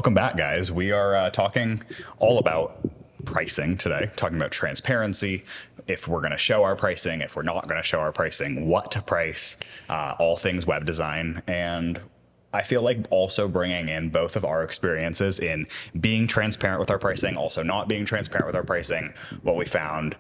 Welcome back, guys. We are talking all about pricing today, talking about transparency, if we're going to show our pricing, if we're not going to show our pricing, what to price, all things web design. And I feel like also bringing in both of our experiences in being transparent with our pricing, also not being transparent with our pricing, what we found,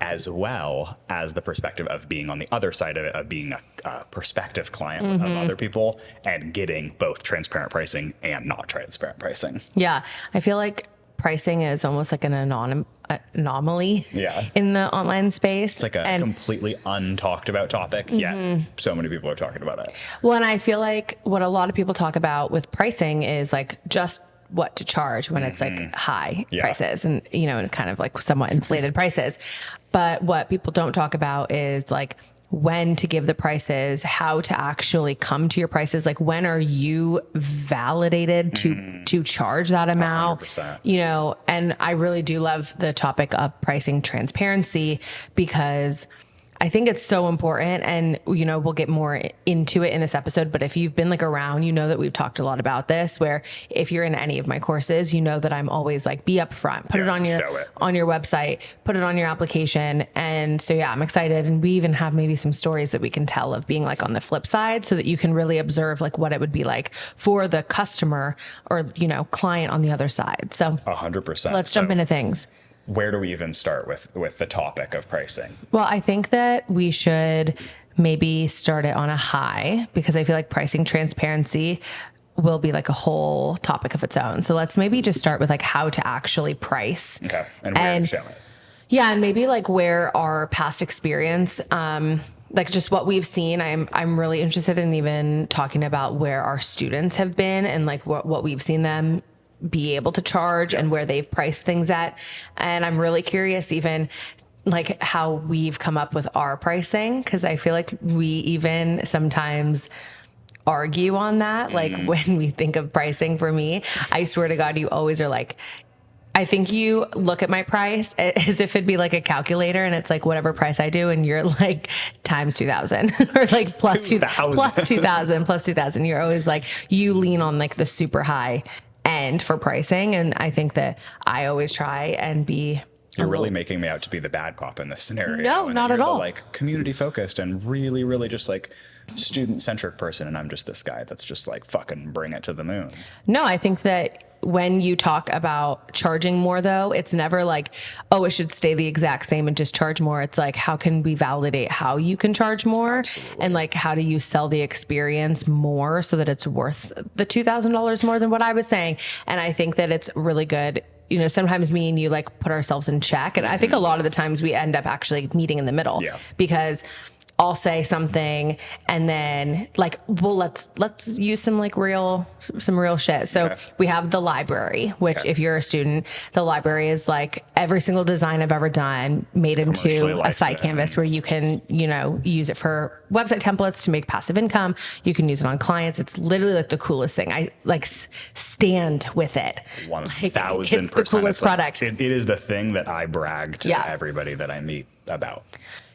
as well as the perspective of being on the other side of it, of being a prospective client of other people and getting both transparent pricing and not transparent pricing. Yeah. I feel like pricing is almost like an anomaly in the online space. It's like a completely untalked about topic, yet so many people are talking about it. Well, and I feel like what a lot of people talk about with pricing is like just what to charge when it's like high prices and, you know, and kind of like somewhat inflated prices. But what people don't talk about is like when to give the prices, how to actually come to your prices. Like when are you validated to charge that amount, 100%. you know? And I really do love the topic of pricing transparency because I think it's so important, and, you know, we'll get more into it in this episode, but if you've been like around, you know that we've talked a lot about this, where if you're in any of my courses, you know that I'm always like, be upfront, put it on your website, put it on your application. And so, yeah, I'm excited. And we even have maybe some stories that we can tell of being like on the flip side so that you can really observe like what it would be like for the customer or, you know, client on the other side. So 100%. Let's jump into things. Where do we even start with the topic of pricing? Well, I think that we should maybe start it on a high because I feel like pricing transparency will be like a whole topic of its own. So let's maybe just start with like how to actually price. Okay. And where to show it. Yeah. And maybe like where our past experience, like just what we've seen, I'm really interested in even talking about where our students have been and like what we've seen them be able to charge and where they've priced things at. And I'm really curious even like how we've come up with our pricing, because I feel like we even sometimes argue on that. Like when we think of pricing for me, I swear to God, you always are like, I think you look at my price as if it'd be like a calculator and it's like whatever price I do. And you're like times 2,000 or like plus 2,000. You're always like, you lean on like the super high end for pricing. And I think that I always try and be. You're really making me out to be the bad cop in this scenario. No, not at all. Like community focused and really, really just like student centric person. And I'm just this guy that's just like fucking bring it to the moon. No, I think that when you talk about charging more though, it's never like, oh, it should stay the exact same and just charge more. It's like, how can we validate how you can charge more? Absolutely. And like, how do you sell the experience more so that it's worth the $2,000 more than what I was saying? And I think that it's really good. You know, sometimes me and you like put ourselves in check. And I think a lot of the times we end up actually meeting in the middle because I'll say something and then like, well, let's use some real shit. So we have the library, which if you're a student, the library is like every single design I've ever done made into a site canvas where you can, you know, use it for website templates to make passive income. You can use it on clients. It's literally like the coolest thing. I like stand with it. 1,000%. It's the coolest product. It is the thing that I brag to everybody that I meet about.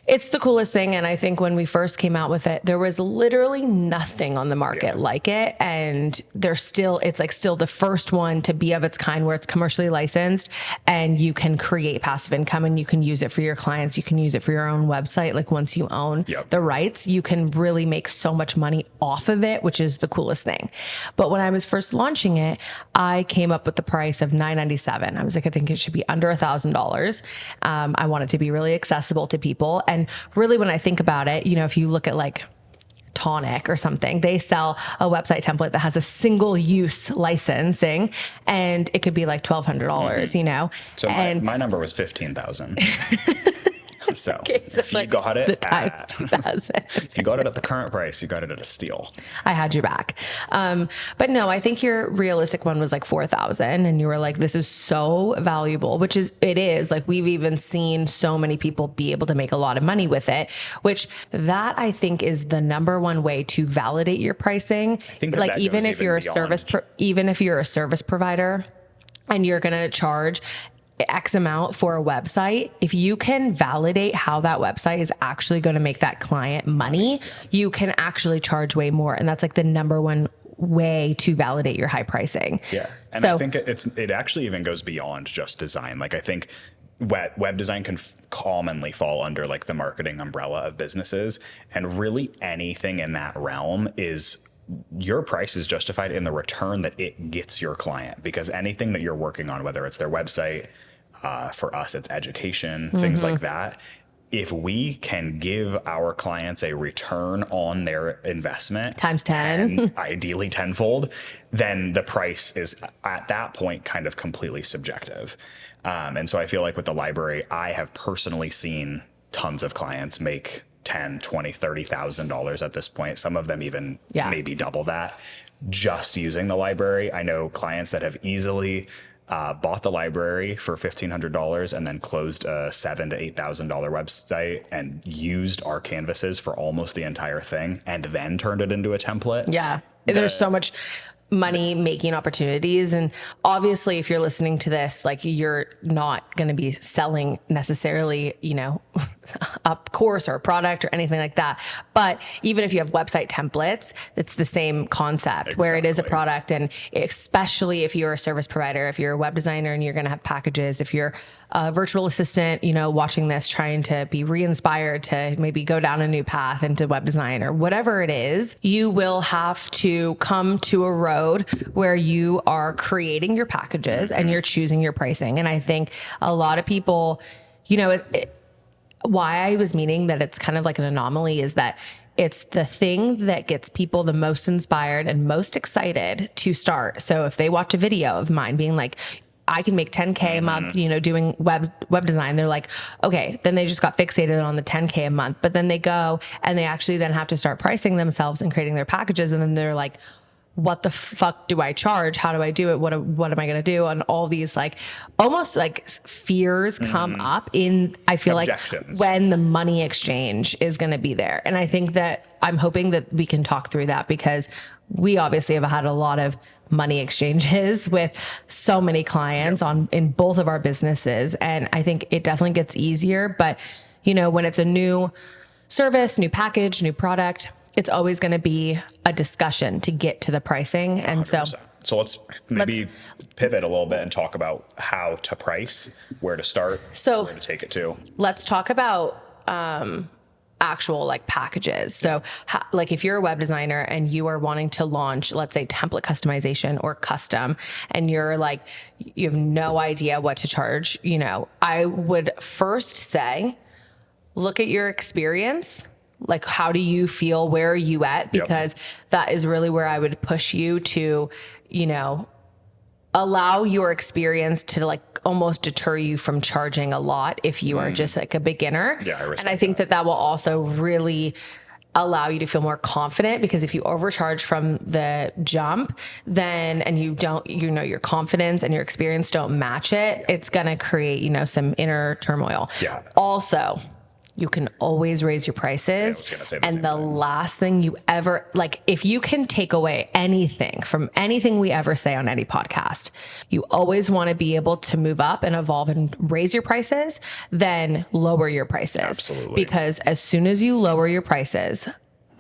It's the coolest thing. And I think when we first came out with it, there was literally nothing on the market like it. And it's like still the first one to be of its kind where it's commercially licensed and you can create passive income and you can use it for your clients. You can use it for your own website. Like once you own the rights, you can really make so much money off of it, which is the coolest thing. But when I was first launching it, I came up with the price of $997. I was like, I think it should be under $1,000. I want it to be really accessible to people. And really, when I think about it, you know, if you look at like Tonic or something, they sell a website template that has a single use licensing and it could be like $1,200, you know? So my number was 15,000. So, if you like got it the times 2,000. If you got it at the current price, you got it at a steal. I had your back. But no, I think your realistic one was like 4,000 and you were like, this is so valuable, which it is like, we've even seen so many people be able to make a lot of money with it, which that I think is the number one way to validate your pricing. I think like even if you're even if you're a service provider and you're going to charge X amount for a website, if you can validate how that website is actually going to make that client money, you can actually charge way more. And that's like the number one way to validate your high pricing. Yeah. And I think it actually even goes beyond just design. Like I think web design can commonly fall under like the marketing umbrella of businesses, and really anything in that realm is your price is justified in the return that it gets your client, because anything that you're working on, whether it's their website, for us, it's education, things like that. If we can give our clients a return on their investment times 10, ideally tenfold, then the price is at that point kind of completely subjective. And so I feel like with the library, I have personally seen tons of clients make $10,000, $20,000, $30,000 at this point. Some of them even maybe double that just using the library. I know clients that have easily bought the library for $1,500 and then closed a $7,000 to $8,000 website and used our canvases for almost the entire thing and then turned it into a template. Yeah. There's so much money making opportunities. And obviously, if you're listening to this, like you're not going to be selling necessarily, a course or a product or anything like that. But even if you have website templates, it's the same concept where it is a product. And especially if you're a service provider, if you're a web designer and you're going to have packages, if you're a virtual assistant, watching this, trying to be re-inspired to maybe go down a new path into web design or whatever it is, you will have to come to a road where you are creating your packages and you're choosing your pricing. And I think a lot of people, why I was meaning that it's kind of like an anomaly is that it's the thing that gets people the most inspired and most excited to start. So if they watch a video of mine being like, I can make 10K a month, doing web design. They're like, okay, then they just got fixated on the 10K a month, but then they go and they actually then have to start pricing themselves and creating their packages. And then they're like, what the fuck do I charge? How do I do it? What am I going to do? And all these like almost like fears come up in, I feel like when the money exchange is going to be there. And I think that I'm hoping that we can talk through that, because we obviously have had a lot of money exchanges with so many clients in both of our businesses. And I think it definitely gets easier, but when it's a new service, new package, new product, it's always going to be a discussion to get to the pricing. And 100%. So let's pivot a little bit and talk about how to price, where to start, where to take it to. Let's talk about actual like packages. So like if you're a web designer and you are wanting to launch, let's say template customization or custom, and you're like, you have no idea what to charge, I would first say, look at your experience. Like, how do you feel? Where are you at? Because that is really where I would push you to, allow your experience to like almost deter you from charging a lot if you are just like a beginner. And I think that will also really allow you to feel more confident, because if you overcharge from the jump, then, and you don't, your confidence and your experience don't match it, it's going to create, some inner turmoil. Also, you can always raise your prices. And the last thing you ever, like, if you can take away anything from anything we ever say on any podcast, you always want to be able to move up and evolve and raise your prices, then lower your prices. Absolutely. Because as soon as you lower your prices,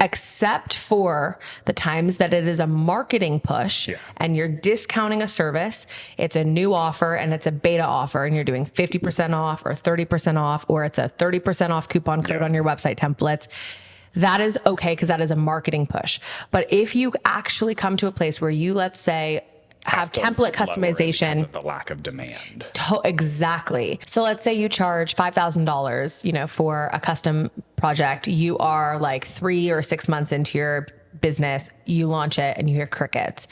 except for the times that it is a marketing push and you're discounting a service, it's a new offer and it's a beta offer and you're doing 50% off or 30% off, or it's a 30% off coupon code on your website templates, that is okay, because that is a marketing push. But if you actually come to a place where you, let's say, have template customization because of the lack of demand. Exactly. So let's say you charge $5,000, for a custom project. You are like 3 or 6 months into your business, you launch it and you hear crickets.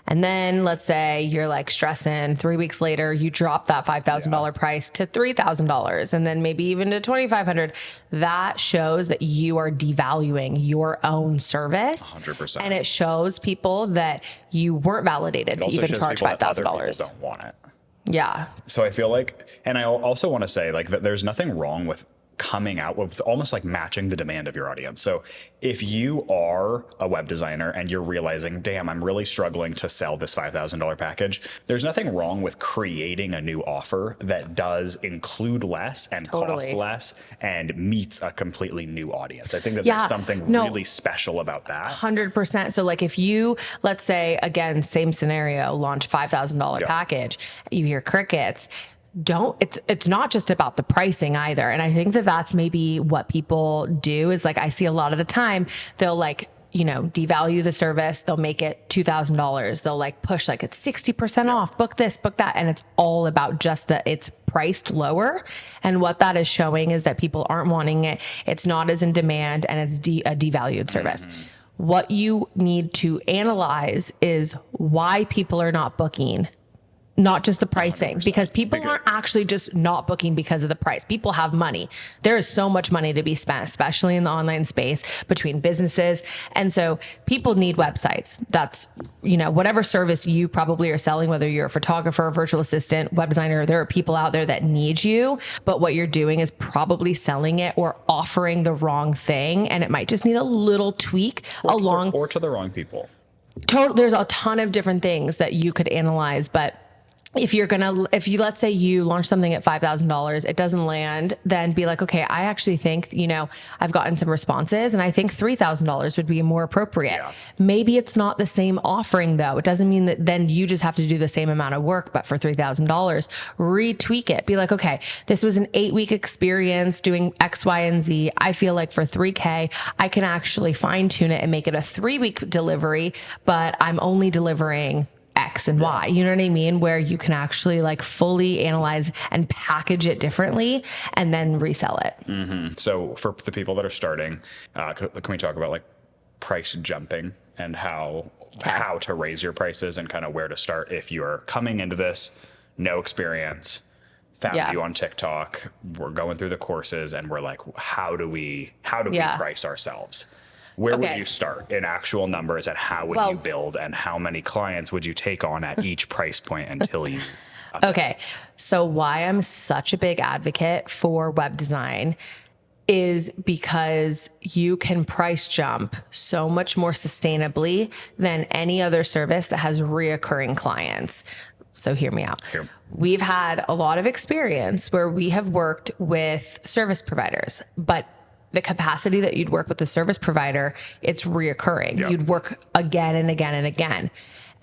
And then let's say you're like stressing, 3 weeks later, you drop that $5,000 price to $3,000 and then maybe even to $2,500. That shows that you are devaluing your own service. 100%. And it shows people that you weren't validated to even charge $5,000. Don't want it. Yeah. So I feel like, and I also want to say like that there's nothing wrong with coming out with almost like matching the demand of your audience. So if you are a web designer and you're realizing, damn, I'm really struggling to sell this $5,000 package, there's nothing wrong with creating a new offer that does include less and cost less and meets a completely new audience. I think that there's something really special about that. 100%. So like if you, let's say, again, same scenario, launch $5,000 package, you hear crickets, it's not just about the pricing either. And I think that that's maybe what people do is like, I see a lot of the time they'll like, devalue the service. They'll make it $2,000. They'll like push like it's 60% off, book this, book that. And it's all about just that it's priced lower. And what that is showing is that people aren't wanting it. It's not as in demand and it's a devalued service. What you need to analyze is why people are not booking. Not just the pricing, because people aren't actually just not booking because of the price. People have money. There is so much money to be spent, especially in the online space between businesses. And so people need websites. That's, whatever service you probably are selling, whether you're a photographer, virtual assistant, web designer, there are people out there that need you, but what you're doing is probably selling it or offering the wrong thing. And it might just need a little tweak or to the wrong people. There's a ton of different things that you could analyze, but if let's say you launch something at $5,000, it doesn't land, then be like, okay, I actually think, I've gotten some responses and I think $3,000 would be more appropriate. Yeah. Maybe it's not the same offering though. It doesn't mean that then you just have to do the same amount of work, but for $3,000, retweak it. Be like, okay, this was an 8-week experience doing X, Y, and Z. I feel like for $3,000, I can actually fine tune it and make it a 3-week delivery, but I'm only delivering X and Y, you know what I mean? Where you can actually like fully analyze and package it differently and then resell it. Mm-hmm. So for the people that are starting, can we talk about like price jumping and how to raise your prices and kind of where to start if you're coming into this, no experience, found you on TikTok, we're going through the courses and we're like, how do we price ourselves? Where would you start in actual numbers and how would you build and how many clients would you take on at each price point until you... Okay. So why I'm such a big advocate for web design is because you can price jump so much more sustainably than any other service that has reoccurring clients. So hear me out. Sure. We've had a lot of experience where we have worked with service providers, but the capacity that you'd work with the service provider, it's reoccurring. Yep. You'd work again and again and again.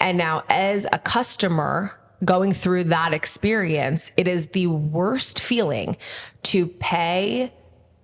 And now as a customer going through that experience, it is the worst feeling to pay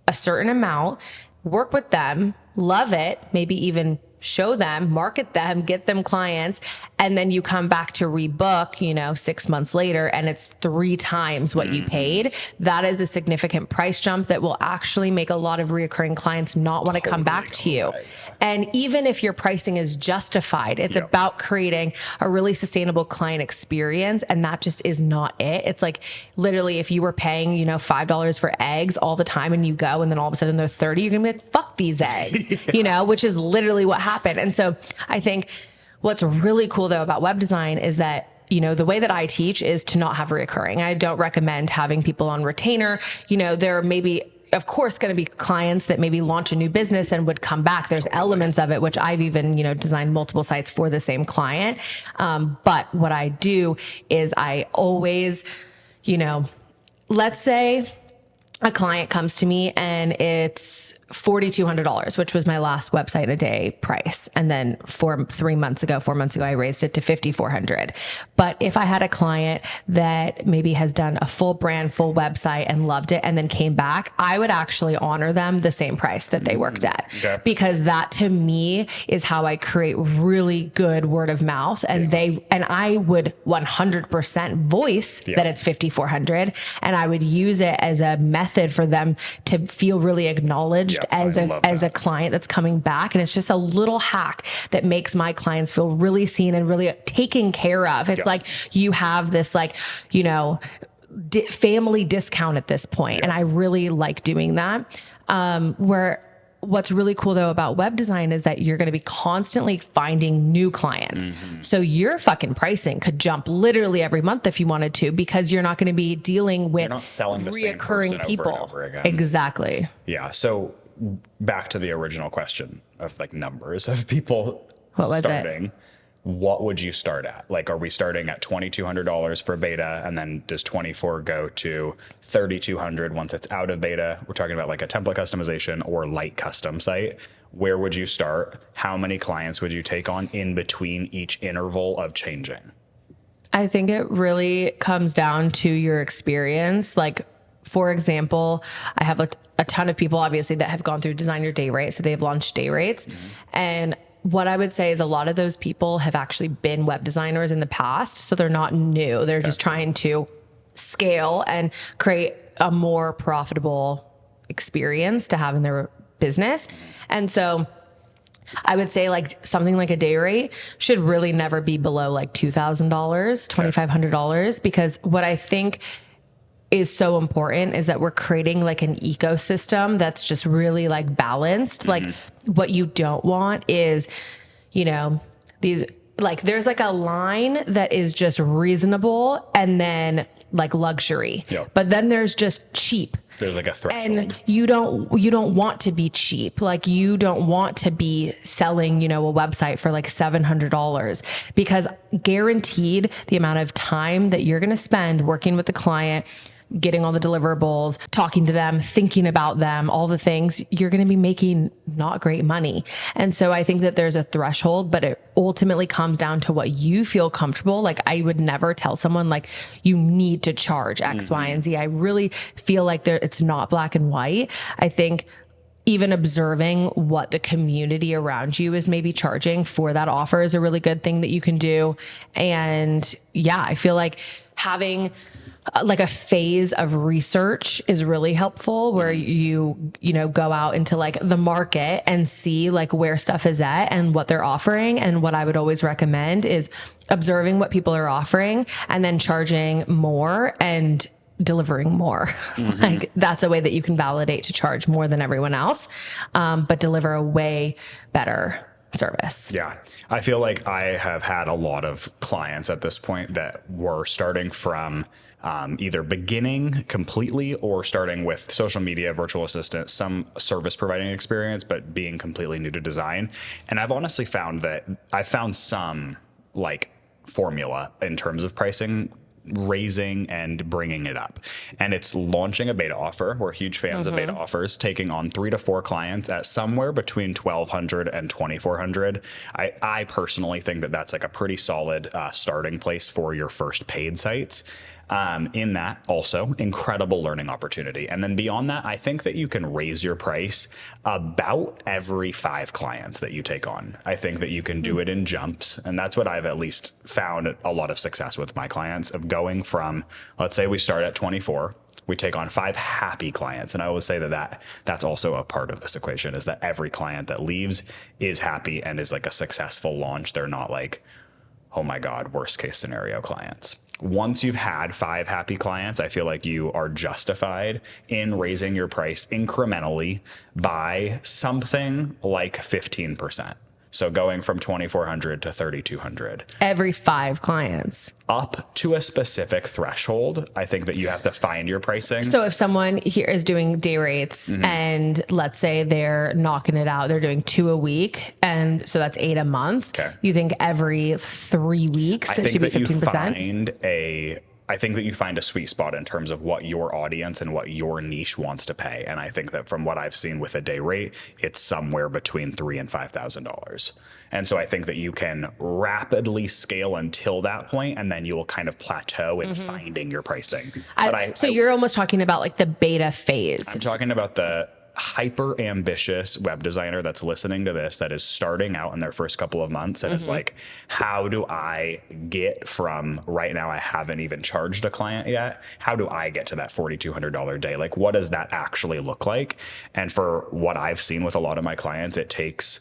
a certain amount, work with them, love it, maybe even show them, market them, get them clients, and then you come back to rebook, 6 months later, and it's 3 times what you paid. That is a significant price jump that will actually make a lot of reoccurring clients not want to come back to you. And even if your pricing is justified, it's about creating a really sustainable client experience. And that just is not it. It's like literally if you were paying, $5 for eggs all the time and you go and then all of a sudden they're 30, you're gonna be like, fuck these eggs, which is literally what happened. And so I think what's really cool though about web design is that the way that I teach is to not have reoccurring. I don't recommend having people on retainer. There may be, of course, going to be clients that maybe launch a new business and would come back. There's elements of it, which I've even, designed multiple sites for the same client. But what I do is I always, let's say a client comes to me and it's $4,200, which was my last website a day price. And then 4 months ago, I raised it to $5,400. But if I had a client that maybe has done a full brand, full website and loved it and then came back, I would actually honor them the same price that they worked at. Okay. Because that to me is how I create really good word of mouth. And I would 100% voice that it's $5,400. And I would use it as a method for them to feel really acknowledged as a client that's coming back. And it's just a little hack that makes my clients feel really seen and really taken care of. It's like you have this family discount at this point. And I really like doing that. Where what's really cool though about web design is that you're going to be constantly finding new clients. So your fucking pricing could jump literally every month if you wanted to, because you're not going to be dealing with You're not selling the same person reoccurring people. over and over again. Exactly. Yeah. So back to the original question of like numbers of people What was starting. What would you start at? Like, are we starting at $2,200 for beta, and then does 24 go to 3,200 once it's out of beta? We're talking about like a template customization or light custom site. Where would you start? How many clients would you take on in between each interval of changing? I think it really comes down to your experience. Like, for example, I have a ton of people obviously that have gone through Design Your Day Rate. So they've launched day rates. And what I would say is a lot of those people have actually been web designers in the past. So they're not new. They're just trying to scale and create a more profitable experience to have in their business. And so I would say like something like a day rate should really never be below like $2,000, $2,500, because what I think is so important is that we're creating like an ecosystem that's just really like balanced. Like what you don't want is, you know, these, like there's like a line that is just reasonable and then like luxury, but then there's just cheap. There's like a threshold. And you don't want to be cheap. Like you don't want to be selling, you know, a website for like $700, because guaranteed the amount of time that you're going to spend working with the client, getting all the deliverables, talking to them, thinking about them, all the things, you're going to be making not great money. And so I think that there's a threshold, but it ultimately comes down to what you feel comfortable. Like I would never tell someone like you need to charge X, Y, and Z. I really feel like it's not black and white. I think even observing what the community around you is maybe charging for that offer is a really good thing that you can do. And yeah, I feel like having like a phase of research is really helpful, where you know, go out into like the market and see like where stuff is at and what they're offering. And what I would always recommend is observing what people are offering and then charging more and delivering more. Like that's a way that you can validate to charge more than everyone else, but deliver a way better service. Yeah. I feel like I have had a lot of clients at this point that were starting from either beginning completely or starting with social media, virtual assistant, some service providing experience, but being completely new to design. And I've honestly found that I found some like formula in terms of pricing, raising and bringing it up. And it's launching a beta offer. We're huge fans of beta offers, taking on 3 to 4 clients at somewhere between $1,200 and $2,400. I personally think that that's like a pretty solid starting place for your first paid sites. In that also incredible learning opportunity. And then beyond that, I think that you can raise your price about every 5 clients that you take on. I think that you can do it in jumps. And that's what I've at least found a lot of success with my clients, of going from, let's say we start at 24, we take on 5 happy clients. And I always say that's also a part of this equation, is that every client that leaves is happy and is like a successful launch. They're not like, oh my God, worst case scenario clients. Once you've had 5 happy clients, I feel like you are justified in raising your price incrementally by something like 15%. So going from 2,400 to 3,200. Every 5 clients. Up to a specific threshold, I think that you have to find your pricing. So if someone here is doing day rates and let's say they're knocking it out, they're doing 2 a week, and so that's 8 a month. Okay. You think every 3 weeks it should be 15%? I think that you find a sweet spot in terms of what your audience and what your niche wants to pay. And I think that from what I've seen with a day rate, it's somewhere between $3,000 and $5,000. And so I think that you can rapidly scale until that point, and then you'll kind of plateau in finding your pricing. So you're almost talking about like the beta phase. I'm talking about the hyper ambitious web designer that's listening to this, that is starting out in their first couple of months, and it's like, how do I get from right now, I haven't even charged a client yet, how do I get to that $4,200 day? Like, what does that actually look like? And for what I've seen with a lot of my clients, it takes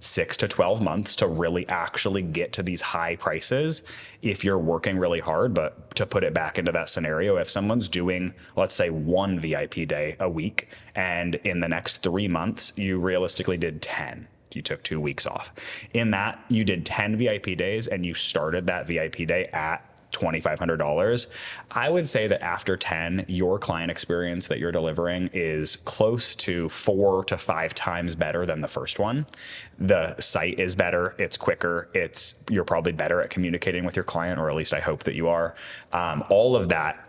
6 to 12 months to really actually get to these high prices if you're working really hard. But to put it back into that scenario, if someone's doing, let's say, 1 VIP day a week, and in the next 3 months, you realistically did 10. You took 2 weeks off. In that, you did 10 VIP days and you started that VIP day at $2,500. I would say that after 10, your client experience that you're delivering is close to 4 to 5 times better than the first one. The site is better, it's quicker, you're probably better at communicating with your client, or at least I hope that you are. All of that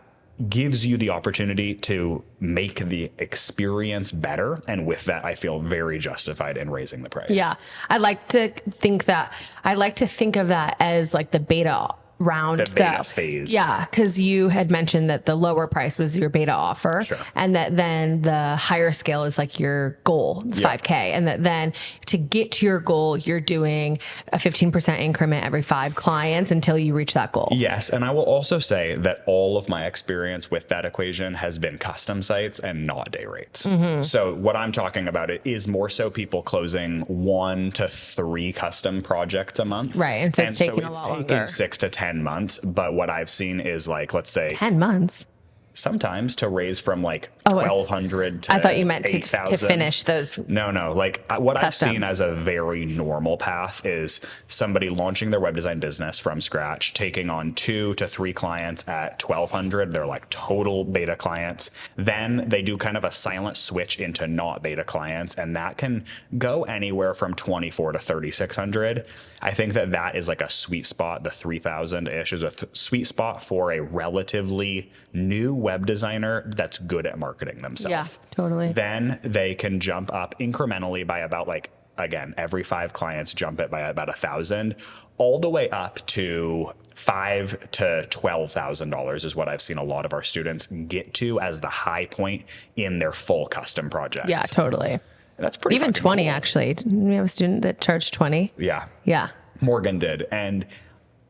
gives you the opportunity to make the experience better. And with that, I feel very justified in raising the price. Yeah. I like to think of that as like the beta round, the beta phase. Yeah, because you had mentioned that the lower price was your beta offer, sure, and that then the higher scale is like your goal, 5K, and that then to get to your goal, you're doing a 15% increment every 5 clients until you reach that goal. Yes, and I will also say that all of my experience with that equation has been custom sites and not day rates. So what I'm talking about it is more so people closing 1 to 3 custom projects a month. Right, and so it's taking a lot longer. 6 to 10 months, but what I've seen is like, let's say 10 months. Sometimes to raise from like 1,200 to I thought you meant 8,000. to finish those. No. Like what I've seen as a very normal path is somebody launching their web design business from scratch, taking on 2 to 3 clients at 1,200. They're like total beta clients. Then they do kind of a silent switch into not beta clients, and that can go anywhere from 2,400 to 3,600. I think that is like a sweet spot. The 3,000-ish is a sweet spot for a relatively new web designer that's good at marketing themselves. Yeah, totally. Then they can jump up incrementally by about, like, again, every 5 clients, jump it by about 1,000, all the way up to $5,000 to $12,000 is what I've seen a lot of our students get to as the high point in their full custom projects. Yeah, totally. That's pretty even 20 cool. Actually. Didn't we have a student that charged 20? Yeah. Morgan did. And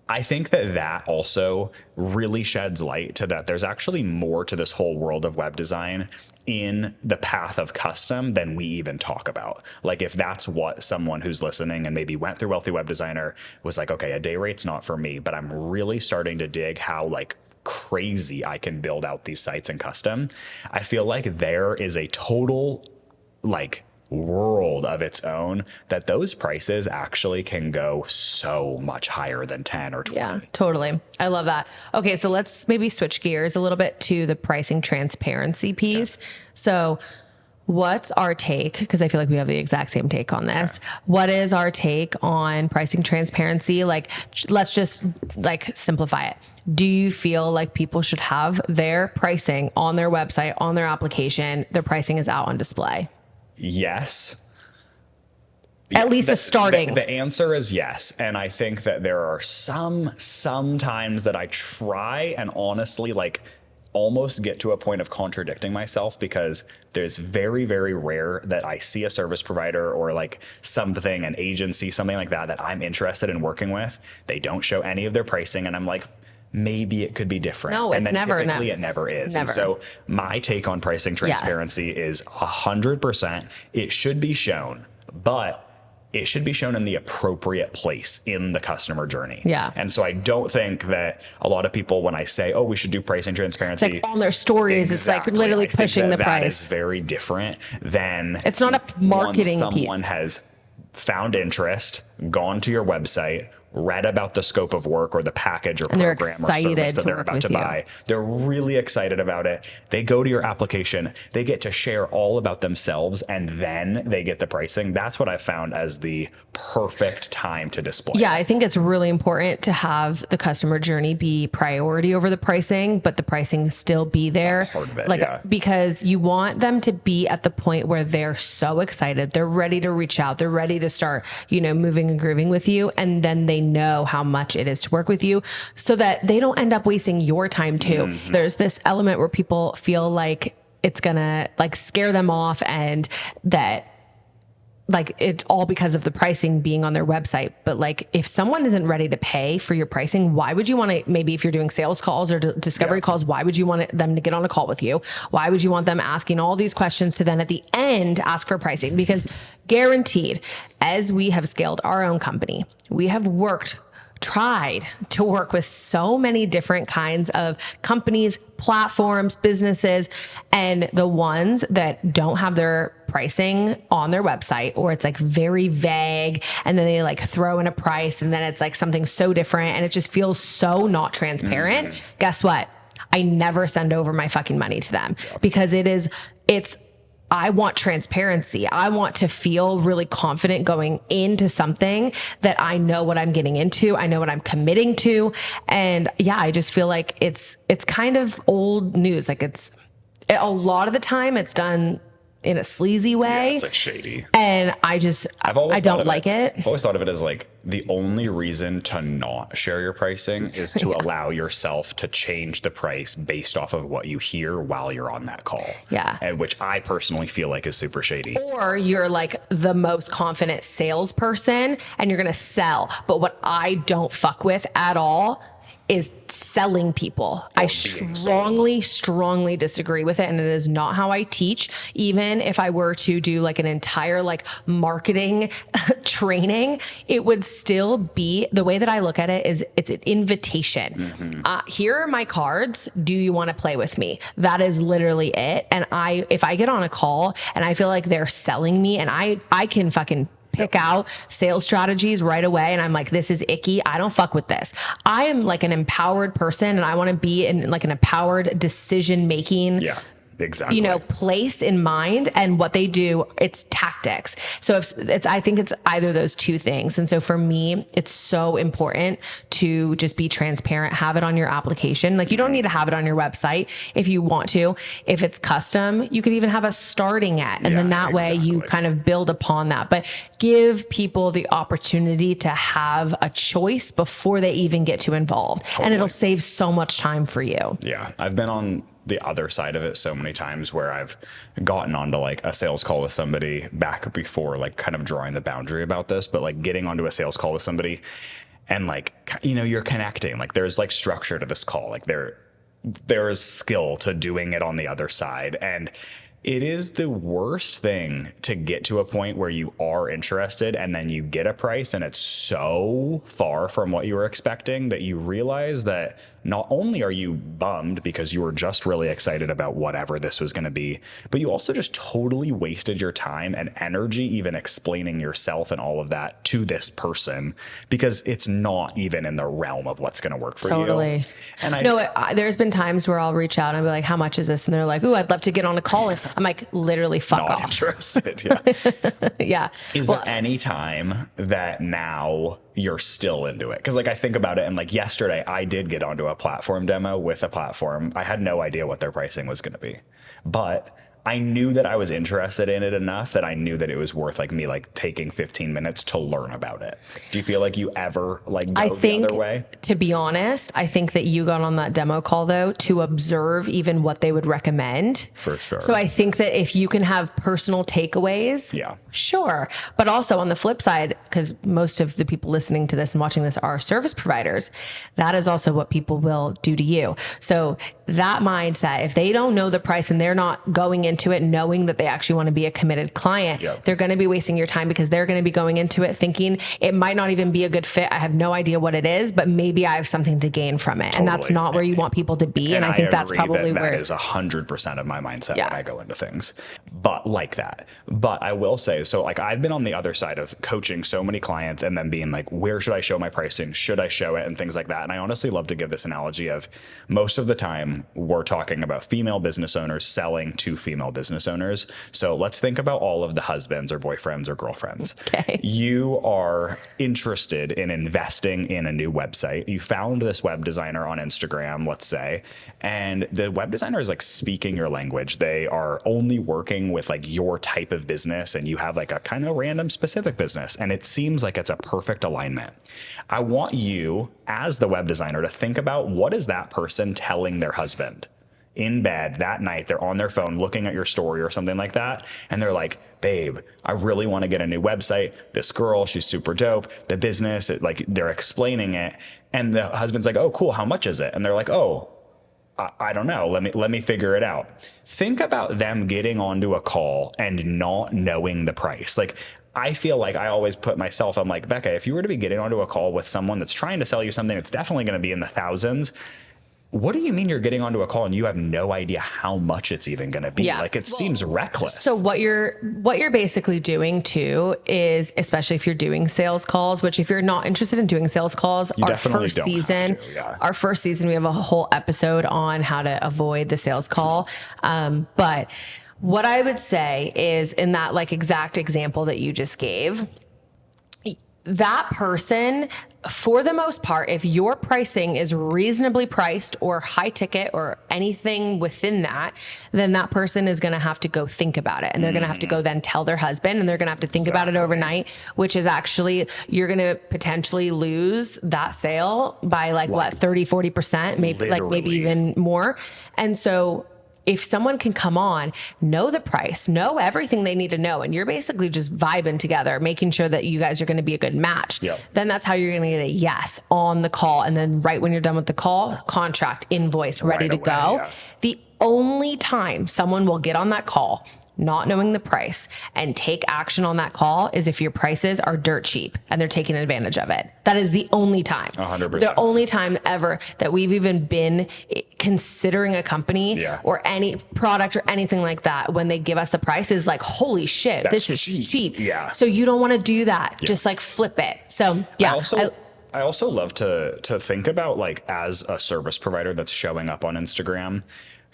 I think that also really sheds light to that there's actually more to this whole world of web design in the path of custom than we even talk about. Like, if that's what someone who's listening and maybe went through Wealthy Web Designer was like, okay, a day rate's not for me, but I'm really starting to dig how like crazy I can build out these sites in custom. I feel like there is a total like world of its own that those prices actually can go so much higher than 10 or 20. Yeah, totally. I love that. Okay, so let's maybe switch gears a little bit to the pricing transparency piece. Okay. So what's our take? Because I feel like we have the exact same take on this. Okay. What is our take on pricing transparency? Like, let's just like simplify it. Do you feel like people should have their pricing on their website, on their application, their pricing is out on display? Yes. At least a starting. The answer is yes. And I think that there are sometimes that I try and honestly like almost get to a point of contradicting myself, because there's very, very rare that I see a service provider or like something, an agency, something like that I'm interested in working with. They don't show any of their pricing, and I'm like, maybe it could be different. No, and it's then never. Typically, it never is. Never. And so my take on pricing transparency is 100%. It should be shown, but it should be shown in the appropriate place in the customer journey. Yeah. And so I don't think that a lot of people, when I say, oh, we should do pricing transparency, it's like on their stories, exactly, it's like literally pushing the price. That is very different than it's not a marketing piece. Someone piece. has found interest, gone to your website, read about the scope of work or the package or program or service that they're about to buy. They're really excited about it. They go to your application, they get to share all about themselves, and then they get the pricing. That's what I found as the perfect time to display. Yeah, I think it's really important to have the customer journey be priority over the pricing, but the pricing still be there. Part of it, like, because you want them to be at the point where they're so excited, they're ready to reach out, they're ready to start, moving and grooving with you, and then they know how much it is to work with you, so that they don't end up wasting your time too. Mm-hmm. There's this element where people feel like it's gonna like scare them off, and that like it's all because of the pricing being on their website. But like, if someone isn't ready to pay for your pricing, why would you want to, maybe if you're doing sales calls or discovery calls, why would you want them to get on a call with you? Why would you want them asking all these questions to then at the end ask for pricing? Because guaranteed, as we have scaled our own company, we have tried to work with so many different kinds of companies, platforms, businesses, and the ones that don't have their pricing on their website, or it's like very vague, and then they like throw in a price and then it's like something so different and it just feels so not transparent. Guess what? I never send over my fucking money to them because I want transparency. I want to feel really confident going into something that I know what I'm getting into. I know what I'm committing to. And yeah, I just feel like it's kind of old news. Like a lot of the time it's done in a sleazy way. Yeah, it's like shady. And I don't like it. I've always thought of it as like the only reason to not share your pricing is to allow yourself to change the price based off of what you hear while you're on that call. Yeah. And which I personally feel like is super shady. Or you're like the most confident salesperson and you're going to sell. But what I don't fuck with at all is selling people. I strongly disagree with it. And it is not how I teach. Even if I were to do like an entire like marketing training, it would still be the way that I look at it is it's an invitation. Here are my cards. Do you want to play with me? That is literally it. And if I get on a call and I feel like they're selling me and I can fucking pick out sales strategies right away. And I'm like, this is icky. I don't fuck with this. I am like an empowered person and I want to be in like an empowered decision-making exactly. Place in mind, and what they do, it's tactics. So I think it's either those two things. And so for me, it's so important to just be transparent, have it on your application. Like you don't need to have it on your website if you want to. If it's custom, you could even have a starting at, and then that way you kind of build upon that, but give people the opportunity to have a choice before they even get too involved. Totally. And it'll save so much time for you. Yeah. I've been on the other side of it so many times where I've gotten onto like a sales call with somebody back before, like kind of drawing the boundary about this, but like getting onto a sales call with somebody and like, you're connecting, like there's like structure to this call. Like there is skill to doing it on the other side. And it is the worst thing to get to a point where you are interested and then you get a price and it's so far from what you were expecting that you realize that not only are you bummed because you were just really excited about whatever this was going to be, but you also just totally wasted your time and energy even explaining yourself and all of that to this person because it's not even in the realm of what's going to work for you. Totally. And there's been times where I'll reach out and I'll be like, how much is this? And they're like, ooh, I'd love to get on a call. And I'm like, literally fuck not off. Interested. Yeah. Yeah. Is there any time that now you're still into it? Because like I think about it and like yesterday I did get onto a platform demo with a platform. I had no idea what their pricing was going to be, but I knew that I was interested in it enough that I knew that it was worth like me like taking 15 minutes to learn about it. Do you feel like you ever like go the other way? To be honest, I think that you got on that demo call though to observe even what they would recommend. For sure. So I think that if you can have personal takeaways, sure. But also on the flip side, because most of the people listening to this and watching this are service providers, that is also what people will do to you. So that mindset, if they don't know the price and they're not going into it knowing that they actually want to be a committed client, they're going to be wasting your time because they're going to be going into it thinking it might not even be a good fit. I have no idea what it is, but maybe I have something to gain from it. Totally. And that's not where you want people to be. And I think that's probably where that is 100% of my mindset when I go into things, but like that. But I will say, so like I've been on the other side of coaching so many clients and then being like, where should I show my pricing? Should I show it? And things like that. And I honestly love to give this analogy of most of the time we're talking about female business owners selling to female business owners. So let's think about all of the husbands or boyfriends or girlfriends. Okay. You are interested in investing in a new website. You found this web designer on Instagram, let's say, and the web designer is like speaking your language. They are only working with like your type of business and you have like a kind of random specific business. And it seems like it's a perfect alignment. I want you as the web designer to think about what is that person telling their husband in bed that night. They're on their phone looking at your story or something like that. And they're like, babe, I really want to get a new website. This girl, she's super dope. The business, like they're explaining it. And the husband's like, oh, cool. How much is it? And they're like, oh, I don't know. Let me figure it out. Think about them getting onto a call and not knowing the price. Like I feel like I always put myself, I'm like, Becca, if you were to be getting onto a call with someone that's trying to sell you something that's definitely going to be in the thousands, what do you mean you're getting onto a call and you have no idea how much it's even going to be? Yeah. Like, it seems reckless. So what you're basically doing too is, especially if you're doing sales calls, which if you're not interested in doing sales calls, You definitely don't have to, yeah. our first season, we have a whole episode on how to avoid the sales call. But what I would say is, in that like exact example that you just gave, that person, for the most part, if your pricing is reasonably priced or high ticket or anything within that, then that person is going to have to go think about it. And they're going to have to go then tell their husband, and they're going to have to think about it overnight, which is actually, you're going to potentially lose that sale by like what, 30, 40%, maybe maybe even more. And so if someone can come on, know the price, know everything they need to know, and you're basically just vibing together, making sure that you guys are going to be a good match, then that's how you're going to get a yes on the call. And then right when you're done with the call, contract, invoice, ready to go. Yeah. The only time someone will get on that call not knowing the price and take action on that call is if your prices are dirt cheap and they're taking advantage of it. That is the only time. 100%. The only time ever that we've even been considering a company or any product or anything like that, when they give us the price, is like, holy shit, this is cheap. Yeah. So you don't want to do that. Just like flip it. So yeah. I also love to think about, like, as a service provider that's showing up on Instagram,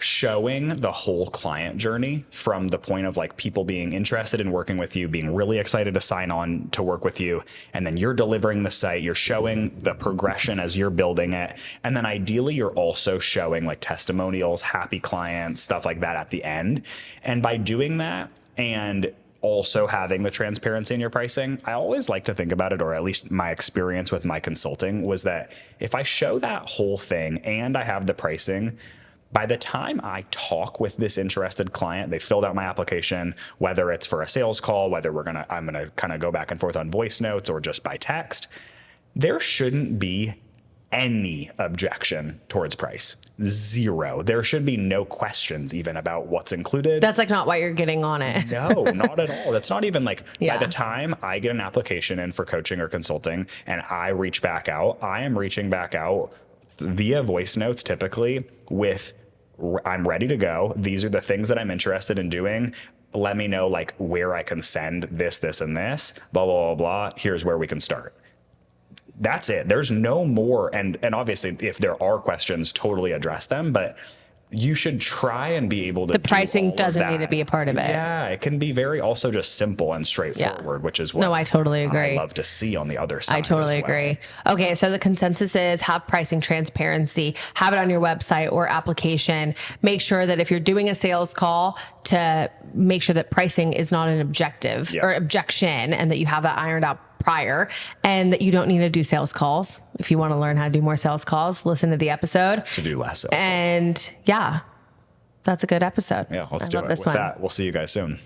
showing the whole client journey from the point of like people being interested in working with you, being really excited to sign on to work with you. And then you're delivering the site, you're showing the progression as you're building it. And then ideally you're also showing like testimonials, happy clients, stuff like that at the end. And by doing that, and also having the transparency in your pricing, I always like to think about it, or at least my experience with my consulting was that if I show that whole thing and I have the pricing, by the time I talk with this interested client, they filled out my application, whether it's for a sales call, whether I'm gonna kind of go back and forth on voice notes or just by text, there shouldn't be any objection towards price. Zero. There should be no questions even about what's included. That's like not why you're getting on it. No, not at all. That's not even like, by the time I get an application in for coaching or consulting and I reach back out, I am reaching back out via voice notes, typically with, I'm ready to go. These are the things that I'm interested in doing. Let me know like where I can send this, this, and this, blah, blah, blah, blah. Here's where we can start. That's it. There's no more. And obviously if there are questions, totally address them, but you should try and be able to. The pricing doesn't need to be a part of it. Yeah, it can be very also just simple and straightforward, which is what I totally agree. I love to see on the other side. I totally agree. Okay, so the consensus is have pricing transparency, have it on your website or application. Make sure that if you're doing a sales call, to make sure that pricing is not an objective or objection, and that you have that ironed out prior, and that you don't need to do sales calls. If you want to learn how to do more sales calls, listen to the episode. To do less sales calls. And yeah, that's a good episode. Yeah, let's do it. With that, we'll see you guys soon.